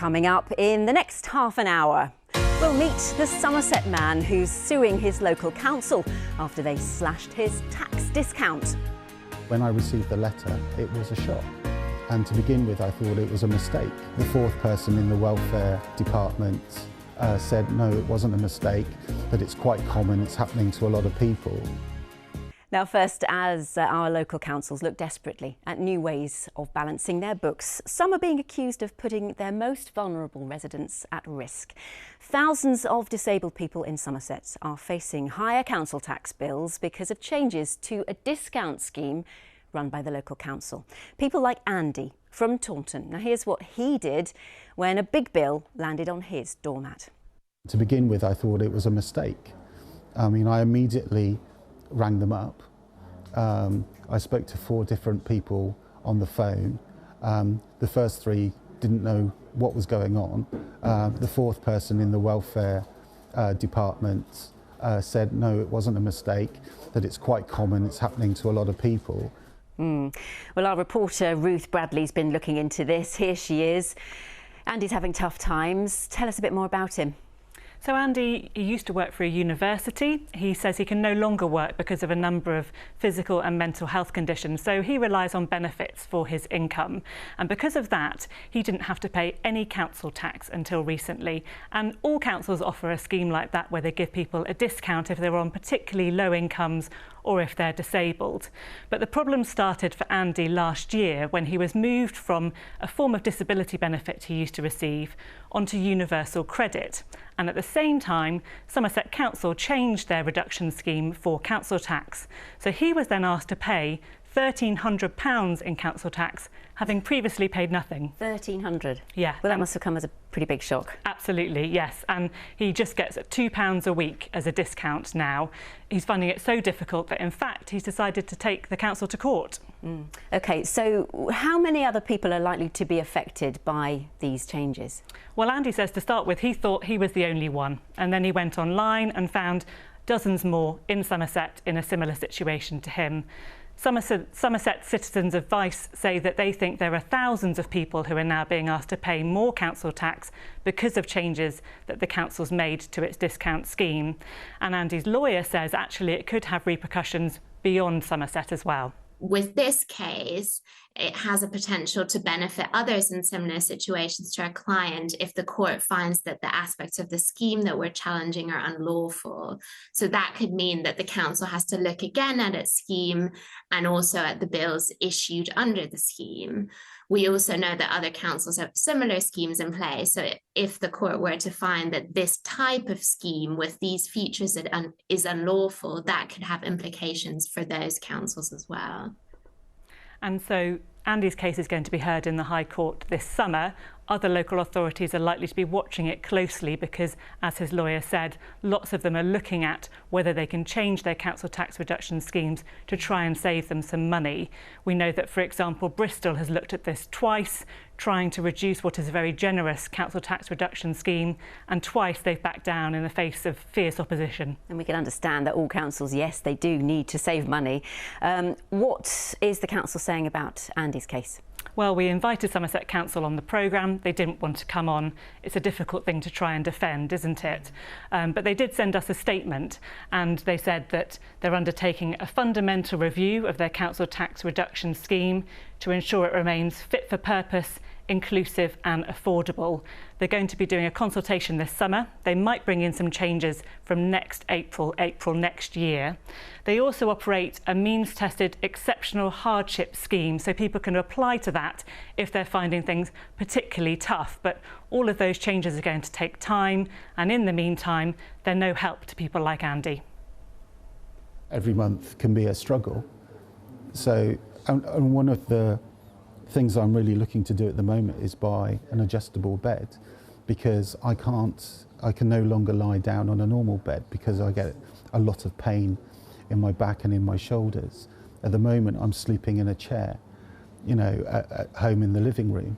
Coming up in the next half an hour, we'll meet the Somerset man who's suing his local council after they slashed his tax discount. When I received the letter, it was a shock. And to begin with, I thought it was a mistake. The fourth person in the welfare department said, no, it wasn't a mistake, that it's quite common, it's happening to a lot of people. Now first, as our local councils look desperately at new ways of balancing their books, some are being accused of putting their most vulnerable residents at risk. Thousands of disabled people in Somerset are facing higher council tax bills because of changes to a discount scheme run by the local council. People like Andy from Taunton. Now here's what he did when a big bill landed on his doormat. To begin with, I thought it was a mistake. I immediately rang them up. I spoke to 4 different people on the phone. The first 3 didn't know what was going on. The fourth person in the welfare department said, no, it wasn't a mistake, that it's quite common, it's happening to a lot of people. Well, our reporter Ruth Bradley's been looking into this. Here she is. Andy's having tough times. Tell us a bit more about him. So Andy, he used to work for a university. He says he can no longer work because of a number of physical and mental health conditions, so he relies on benefits for his income. And because of that, he didn't have to pay any council tax until recently. And all councils offer a scheme like that where they give people a discount if they're on particularly low incomes or if they're disabled. But the problem started for Andy last year when he was moved from a form of disability benefit he used to receive onto universal credit. And at the same time, Somerset Council changed their reduction scheme for council tax. So he was then asked to pay £1,300 in council tax, having previously paid nothing. 1,300? Yeah. Well, that must have come as a pretty big shock. Absolutely, yes. And he just gets £2 a week as a discount now. He's finding it so difficult that, in fact, he's decided to take the council to court. OK, so how many other people are likely to be affected by these changes? Well, Andy says to start with, he thought he was the only one. And then he went online and found dozens more in Somerset in a similar situation to him. Somerset Citizens Advice say that they think there are thousands of people who are now being asked to pay more council tax because of changes that the council's made to its discount scheme. And Andy's lawyer says actually it could have repercussions beyond Somerset as well. With this case, it has a potential to benefit others in similar situations to our client if the court finds that the aspects of the scheme that we're challenging are unlawful. So that could mean that the council has to look again at its scheme and also at the bills issued under the scheme. We also know that other councils have similar schemes in place. So if the court were to find that this type of scheme with these features is unlawful, that could have implications for those councils as well. And so Andy's case is going to be heard in the High Court this summer. Other local authorities are likely to be watching it closely because, as his lawyer said, lots of them are looking at whether they can change their council tax reduction schemes to try and save them some money. We know that, for example, Bristol has looked at this twice, trying to reduce what is a very generous council tax reduction scheme, and twice they've backed down in the face of fierce opposition. And we can understand that all councils, yes, they do need to save money. What is the council saying about Andy's case? Well, we invited Somerset Council on the programme. They didn't want to come on. It's a difficult thing to try and defend, isn't it? But they did send us a statement, and they said that they're undertaking a fundamental review of their council tax reduction scheme to ensure it remains fit for purpose, inclusive and affordable. They're going to be doing a consultation this summer. They might bring in some changes from next April next year. They also operate a means-tested exceptional hardship scheme, so people can apply to that if they're finding things particularly tough. But all of those changes are going to take time, and in the meantime, they're no help to people like Andy. Every month can be a struggle. So, and one of the things I'm really looking to do at the moment is buy an adjustable bed, because I can no longer lie down on a normal bed because I get a lot of pain in my back and in my shoulders. At the moment I'm sleeping in a chair, at home in the living room.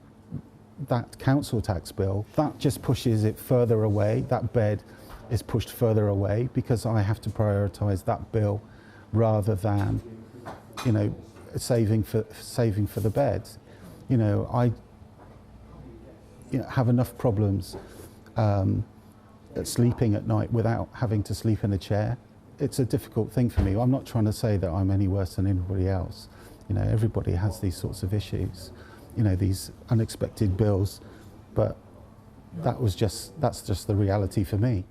That council tax bill, that just pushes it further away. That bed is pushed further away because I have to prioritise that bill rather than, saving for the bed. have enough problems sleeping at night without having to sleep in a chair. It's a difficult thing for me. I'm not trying to say that I'm any worse than anybody else. Everybody has these sorts of issues, these unexpected bills, but that's just the reality for me.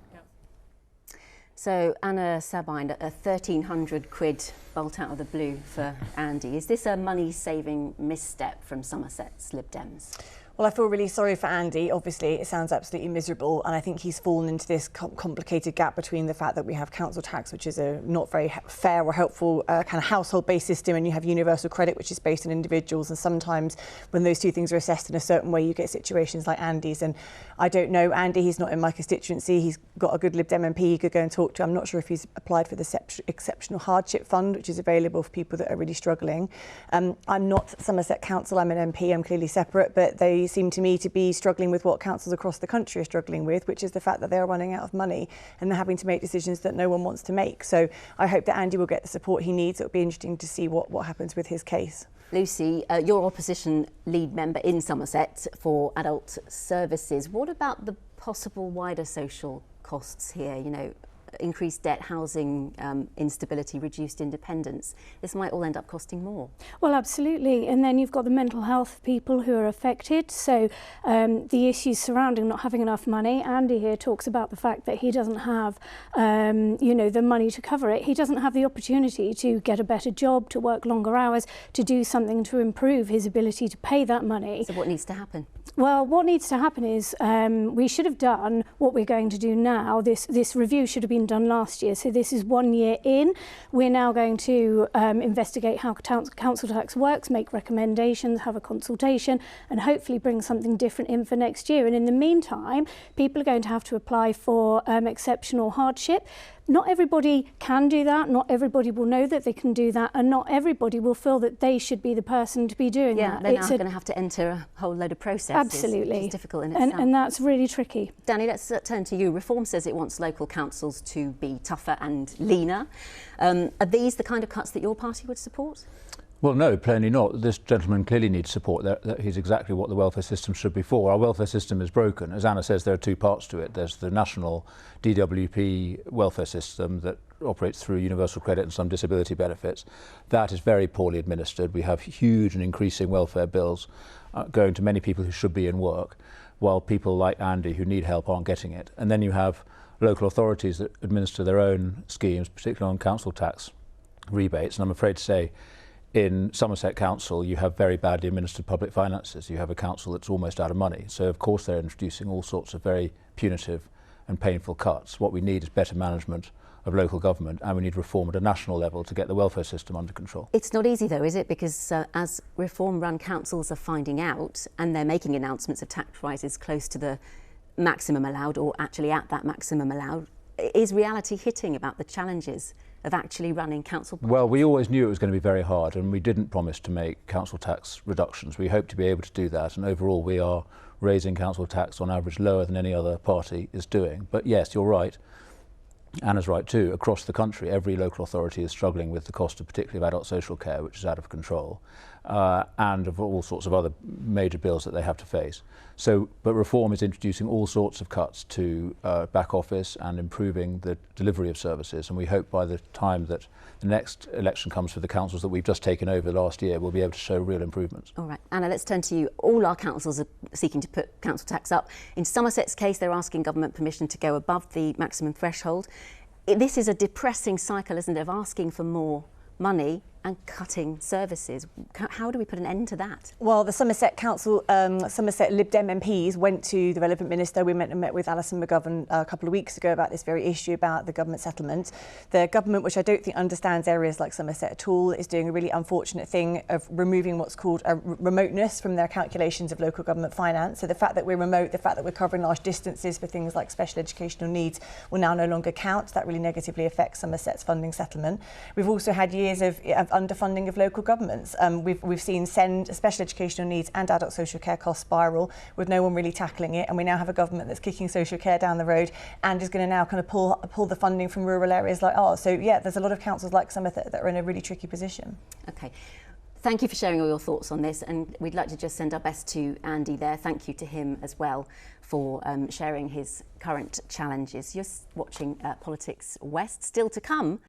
So Anna Sabine, a 1,300 quid bolt out of the blue for Andy. Is this a money-saving misstep from Somerset's Lib Dems? Well, I feel really sorry for Andy. Obviously, it sounds absolutely miserable, and I think he's fallen into this complicated gap between the fact that we have council tax, which is a not very fair or helpful kind of household-based system, and you have universal credit, which is based on individuals. And sometimes when those two things are assessed in a certain way, you get situations like Andy's. And I don't know Andy, he's not in my constituency. He's got a good Lib Dem MP he could go and talk to. I'm not sure if he's applied for the exceptional hardship fund, which is available for people that are really struggling. I'm not Somerset Council, I'm an MP, I'm clearly separate, but they seem to me to be struggling with what councils across the country are struggling with, which is the fact that they're running out of money and they're having to make decisions that no one wants to make. So I hope that Andy will get the support he needs. It'll be interesting to see what happens with his case. Lucy, you're opposition lead member in Somerset for adult services. What about the possible wider social costs here? Increased debt, housing instability, reduced independence. This might all end up costing more. Well, absolutely. And then you've got the mental health people who are affected. So the issues surrounding not having enough money. Andy here talks about the fact that he doesn't have, the money to cover it. He doesn't have the opportunity to get a better job, to work longer hours, to do something to improve his ability to pay that money. So what needs to happen? Well, what needs to happen is we should have done what we're going to do now. This review should have been done last year. So this is 1 year in. We're now going to investigate how council tax works, make recommendations, have a consultation, and hopefully bring something different in for next year. And in the meantime, people are going to have to apply for exceptional hardship. Not everybody can do that, not everybody will know that they can do that, and not everybody will feel that they should be the person to be doing that. They're now going to have to enter a whole load of processes. Absolutely. Which is difficult in itself. And that's really tricky. Danny, let's turn to you. Reform says it wants local councils to be tougher and leaner. Are these the kind of cuts that your party would support? Well, no, plainly not. This gentleman clearly needs support. That he's exactly what the welfare system should be for. Our welfare system is broken. As Anna says, there are two parts to it. There's the national DWP welfare system that operates through universal credit and some disability benefits. That is very poorly administered. We have huge and increasing welfare bills going to many people who should be in work, while people like Andy who need help aren't getting it. And then you have local authorities that administer their own schemes, particularly on council tax rebates. And I'm afraid to say, in Somerset Council, you have very badly administered public finances. You have a council that's almost out of money. So, of course, they're introducing all sorts of very punitive and painful cuts. What we need is better management of local government, and we need reform at a national level to get the welfare system under control. It's not easy, though, is it? Because as reform-run councils are finding out, and they're making announcements of tax rises close to the maximum allowed, or actually at that maximum allowed, is reality hitting about the challenges of actually running council budgets? Well, we always knew it was going to be very hard, and we didn't promise to make council tax reductions. We hope to be able to do that, and overall we are raising council tax on average lower than any other party is doing. But yes, you're right. Anna's right too. Across the country, every local authority is struggling with the cost of particularly of adult social care, which is out of control, and of all sorts of other major bills that they have to face. So, but reform is introducing all sorts of cuts to back office and improving the delivery of services. And we hope by the time that the next election comes for the councils that we've just taken over last year, we'll be able to show real improvements. All right, Anna, let's turn to you. All our councils are seeking to put council tax up. In Somerset's case, they're asking government permission to go above the maximum threshold. This is a depressing cycle, isn't it, of asking for more money and cutting services. How do we put an end to that? Well, the Somerset Council, Somerset Lib Dem MPs went to the relevant minister. We met with Alison McGovern a couple of weeks ago about this very issue about the government settlement. The government, which I don't think understands areas like Somerset at all, is doing a really unfortunate thing of removing what's called a remoteness from their calculations of local government finance. So the fact that we're remote, the fact that we're covering large distances for things like special educational needs will now no longer count. That really negatively affects Somerset's funding settlement. We've also had years of underfunding of local governments. We've seen special educational needs and adult social care costs spiral with no one really tackling it, and we now have a government that's kicking social care down the road and is going to now kind of pull the funding from rural areas like ours. So yeah, there's a lot of councils like Somerset that are in a really tricky position. Okay. Thank you for sharing all your thoughts on this, and we'd like to just send our best to Andy there. Thank you to him as well for sharing his current challenges. You're watching Politics West. Still to come,